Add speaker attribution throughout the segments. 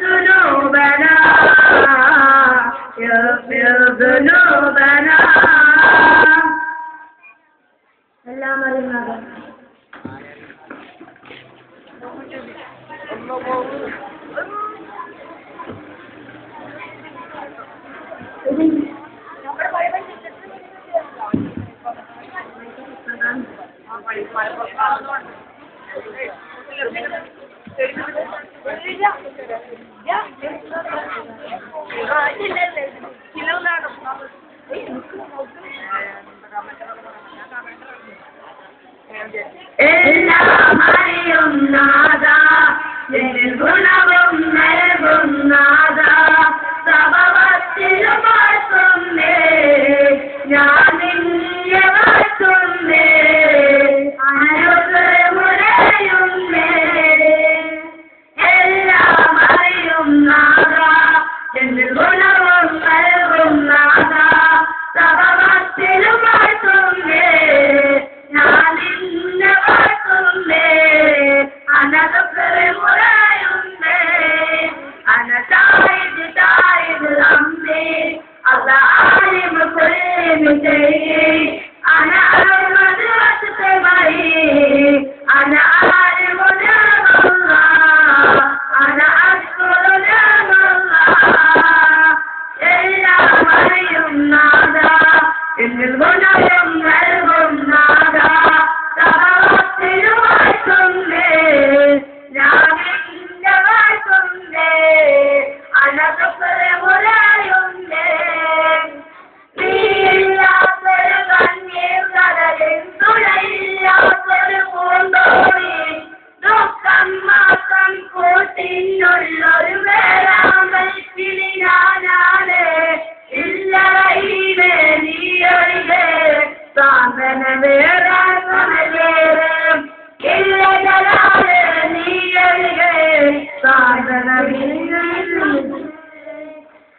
Speaker 1: ذنوبنا يغفر ذنوبنا എല്ലാം അറിയുന്നത് എല്ലാം അറിയുന്നാഥ എന്നിൽ ഗുണവും നൽകുന്നാഥ സഭവത്തിലും വാഴ്ത്തുന്നേ ഞാൻ നിന്നെ വാഴ്ത്തുന്നേ അനുഗ്രഹമുടയുന്നേ എല്ലാം അറിയുന്നാഥ എന്നിൽ ഗുണവും നൽകുന്നാഥ സഭവത്തിലും വാഴ്ത്തുന്നേ ഞാൻ നിന്നെ വാഴ്ത്തുന്നേ അനുഗ്രഹമുടയുന്നേ തായിദ് അമ്മേ അല്ലാലിം കുല്ലി ശൈഇ അന അഹ്മദ് വസ്തബൈ അന ആലിം അല്ലാഹ് അന അഷ്കുറു അല്ലാഹ് എല്ലാം അറിയുന്നാഥ എന്നിൽ ഗുണവും നൽകുന്നാഥ സഭവത്തിലും വാഴ്ത്തുന്നേ ഞാൻ നിന്നെ വാഴ്ത്തുന്നേ അനഗ്രഹമുടയുന്നേ നീയില്ലാത്തൊരു കണ്ണീർ കടലിൽ തുഴയില്ലാത്തൊരു പൂന്തോണി ദുഃഖം മാത്രം കൂട്ടിനുള്ളൊരു വേരാമ്പൽ കിളി ഞാനാണ് ഇല്ലറയിലേ നീയൊഴികെ സാന്ത്വന വേറാണേറെ ഇല്ല ജലാലേ നീയൊഴികെ സാന്ത്വന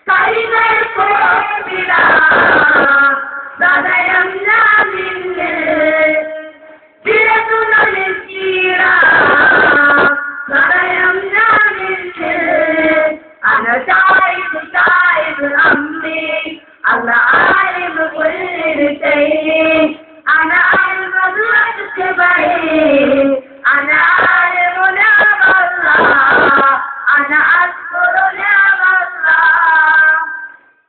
Speaker 1: കൈകൾ കോപിടാ സദയം ഞാൻ നിന്നിൽ വിരതുനലിക്കീടാ സദയം ഞാൻ നിന്നിൽ തായിദ് അമ്മേ അല്ലാലിം കുല്ലി ശൈഇ അന അഹ്മദ് വസ്തബൈ അന ആലിം അല്ലാഹ് അന അഷ്കുറു അല്ലാഹ്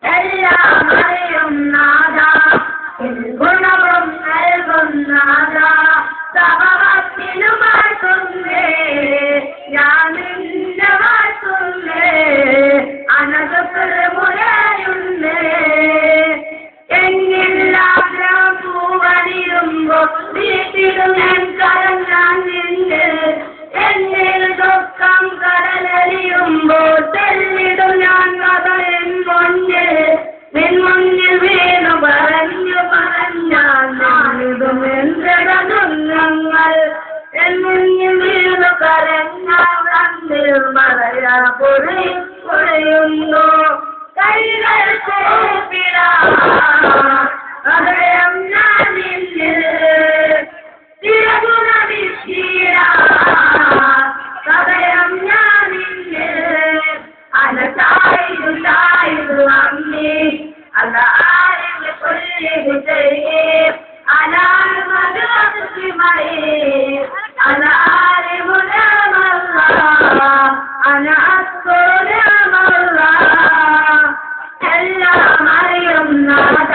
Speaker 1: എല്ലാം അറിയുന്നാഥ ഗുണവും നൽകുന്നാഥ സഭവത്തിലും വാഴ്ത്തുന്നേ ഞാൻ നിന്നെ വാഴ്ത്തുന്നേ അനഗ്രഹമുടയുന്നേ എന്നില്ലാഗ്രഹം പൂവണിയുമ്പോ വീട്ടിലും ഞാൻ കരഞ്ഞാൻ നിന്നെ എന്നിൽ ദുഃഖം കടലരിയുമ്പോൾ തെല്ലിടും ഞാൻ കഥ എൻ മുന്നിൽ വീണു പറഞ്ഞു പറഞ്ഞാൽ എന്തുങ്ങൾ എൻ മുന്നിൽ വീണു കരഞ്ഞാൽ കണ്ണിൽ മറയാ പൊറിയുന്നു കൈകൾ കൂപ്പിടാ ഹൃദയം ഞാൻ നിന്നിൽ തിരകുണവിശീടാ ഹൃദയം ഞാൻ നിന്നിൽ അന തായിദ് അമ്മേ അല്ലാലിം കുല്ലി ശൈഇ അന അഹ്മദ് വസ്തബൈ അന ആലിം അല്ലാഹ് അന അഷ്കുറു അല്ലാഹ് എല്ലാം അറിയുന്നാഥ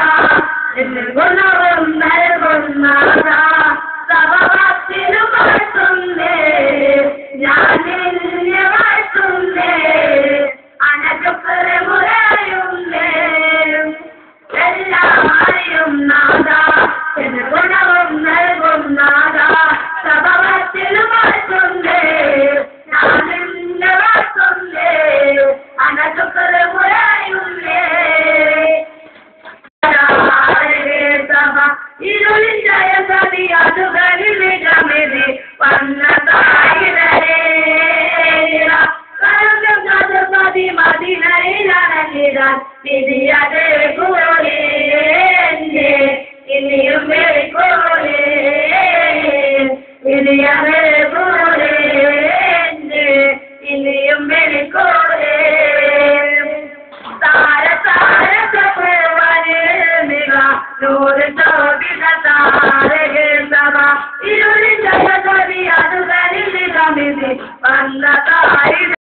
Speaker 1: എന്നിൽ ഗുണവും നൽകുന്നാഥ സഭവത്തിലും വാഴ്ത്തുന്നേ ഞാൻ നിന്നെ വാഴ്ത്തുന്നേ അനഗ്രഹമുടയുന്നേ എല്ലാം അറിയുന്നാഥ എന്നിൽ ഗുണവും നൽകുന്നാഥ സഭവത്തിലും വാഴ്ത്തുന്നേ ഞാൻ നിന്നെ വാഴ്ത്തുന്നേ അനഗ്രഹമുടയുന്നേ ഇനിയും വെളിക്കോട്